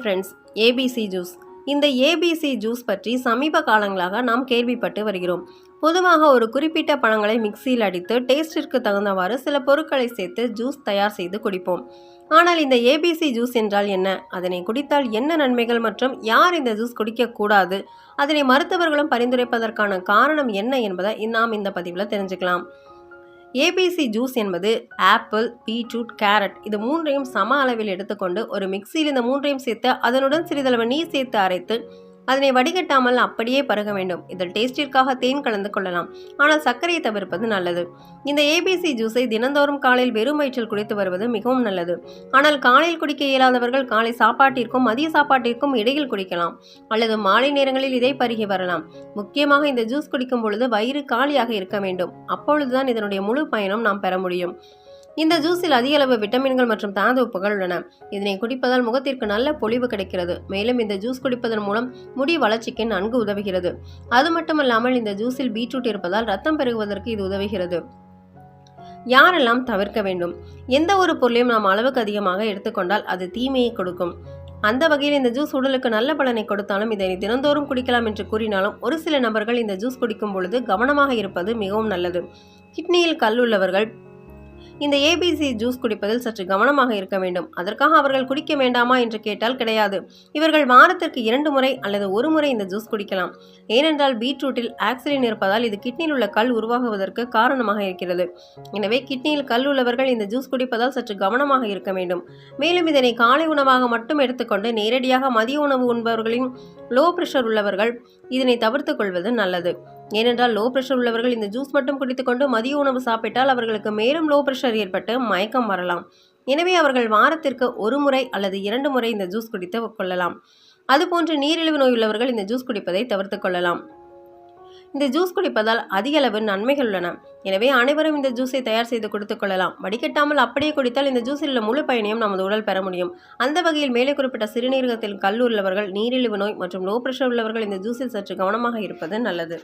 Friends, ABC juice. இந்த ABC juice பற்றி சமீப காலங்களாக நாம் கேள்விப்பட்டு வருகிறோம். பொதுவாக ஒரு குறிப்பிட்ட பழங்களை மிக்சியில் அடித்து டேஸ்டிற்கு தகுந்தவாறு சில பொருட்களை சேர்த்து ஜூஸ் தயார் செய்து குடிப்போம். ஆனால் இந்த ஏபிசி ஜூஸ் என்றால் என்ன, அதனை குடித்தால் என்ன நன்மைகள் மற்றும் யார் இந்த ஜூஸ் குடிக்கக்கூடாது, அதனை மருத்துவர்களும் பரிந்துரைப்பதற்கான காரணம் என்ன என்பதை நாம் இந்த பதிவில் தெரிஞ்சுக்கலாம். ஏபிசி ஜூஸ் என்பது ஆப்பிள், பீட்ரூட், கேரட் இது மூன்றையும் சம அளவில் எடுத்துக்கொண்டு ஒரு மிக்சியில் இந்த மூன்றையும் சேர்த்து அதனுடன் சிறிதளவு நீர் சேர்த்து அரைத்து அதனை வடிகட்டாமல் அப்படியே பருக வேண்டும். இதில் டேஸ்டிற்காக தேன் கலந்து கொள்ளலாம், ஆனால் சர்க்கரையை தவிர்ப்பது நல்லது. இந்த ஏபிசி ஜூஸை தினந்தோறும் காலையில் வெறும் வயிற்றில் குடித்து வருவது மிகவும் நல்லது. ஆனால் காலையில் குடிக்க இயலாதவர்கள் காலை சாப்பாட்டிற்கும் மதிய சாப்பாட்டிற்கும் இடையில் குடிக்கலாம், அல்லது மாலை நேரங்களில் இதை பருகி வரலாம். முக்கியமாக இந்த ஜூஸ் குடிக்கும் பொழுது வயிறு காலியாக இருக்க வேண்டும். அப்பொழுதுதான் இதனுடைய முழு பயனும் நாம் பெற முடியும். இந்த ஜூஸில் அதிக அளவு விட்டமின்கள் மற்றும் தாதுப்புகள் உள்ளன. இதனை குடிப்பதால் முகத்திற்கு நல்ல பொலிவு கிடைக்கிறது. மேலும் இந்த ஜூஸ் குடிப்பதன் மூலம் முடி வளர்ச்சிக்கு நன்கு உதவுகிறது. அது மட்டுமல்லாமல் இந்த ஜூஸில் பீட்ரூட் இருப்பதால் ரத்தம் பெருகுவதற்கு இது உதவுகிறது. யாரெல்லாம் தவிர்க்க வேண்டும்? எந்த ஒரு பொருளையும் நாம் அளவுக்கு அதிகமாக எடுத்துக்கொண்டால் அது தீமையை கொடுக்கும். அந்த வகையில் இந்த ஜூஸ் உடலுக்கு நல்ல பலனை கொடுத்தாலும் இதனை தினந்தோறும் குடிக்கலாம் என்று கூறினாலும் ஒரு சில நபர்கள் இந்த ஜூஸ் குடிக்கும் பொழுது கவனமாக இருப்பது மிகவும் நல்லது. கிட்னியில் கல் உள்ளவர்கள் இந்த ஏபிசி ஜூஸ் குடிப்பதில் சற்று கவனமாக இருக்க வேண்டும். அதற்காக அவர்கள் குடிக்க வேண்டாமா என்று கேட்டால் கிடையாது. இவர்கள் வாரத்திற்கு 2 முறை அல்லது 1 முறை இந்த ஜூஸ் குடிக்கலாம். ஏனென்றால் பீட்ரூட்டில் ஆக்சிலின் இருப்பதால் இது கிட்னியில் உள்ள கல் உருவாகுவதற்கு காரணமாக இருக்கிறது. எனவே கிட்னியில் கல் உள்ளவர்கள் இந்த ஜூஸ் குடிப்பதால் சற்று கவனமாக இருக்க வேண்டும். மேலும் இதனை காலை உணவாக மட்டும் எடுத்துக்கொண்டு நேரடியாக மதிய உணவு உண்பவர்களின் லோ பிரஷர் உள்ளவர்கள் இதனை தவிர்த்து கொள்வது நல்லது. ஏனென்றால் லோ பிரஷர் உள்ளவர்கள் இந்த ஜூஸ் மட்டும் குடித்துக்கொண்டு மதிய உணவு சாப்பிட்டால் அவர்களுக்கு மேலும் லோ பிரஷர் ஏற்பட்டு மயக்கம் வரலாம். எனவே அவர்கள் வாரத்திற்கு 1 முறை அல்லது 2 முறை இந்த ஜூஸ் குடித்து கொள்ளலாம். அதுபோன்று நீரிழிவு நோய் உள்ளவர்கள் இந்த ஜூஸ் குடிப்பதை தவிர்த்து கொள்ளலாம். இந்த ஜூஸ் குடிப்பதால் அதிக அளவு நன்மைகள் உள்ளன. எனவே அனைவரும் இந்த ஜூஸை தயார் செய்து கொடுத்துக் கொள்ளலாம். வடிகட்டாமல் அப்படியே குடித்தால் இந்த ஜூஸில் உள்ள முழு பயனையும் நமது உடல் பெற முடியும். அந்த வகையில் மேலே குறிப்பிட்ட சிறுநீரகத்தில் கல் உள்ளவர்கள், நீரிழிவு நோய் மற்றும் லோ பிரஷர் உள்ளவர்கள் இந்த ஜூஸில் சற்று கவனமாக இருப்பது நல்லது.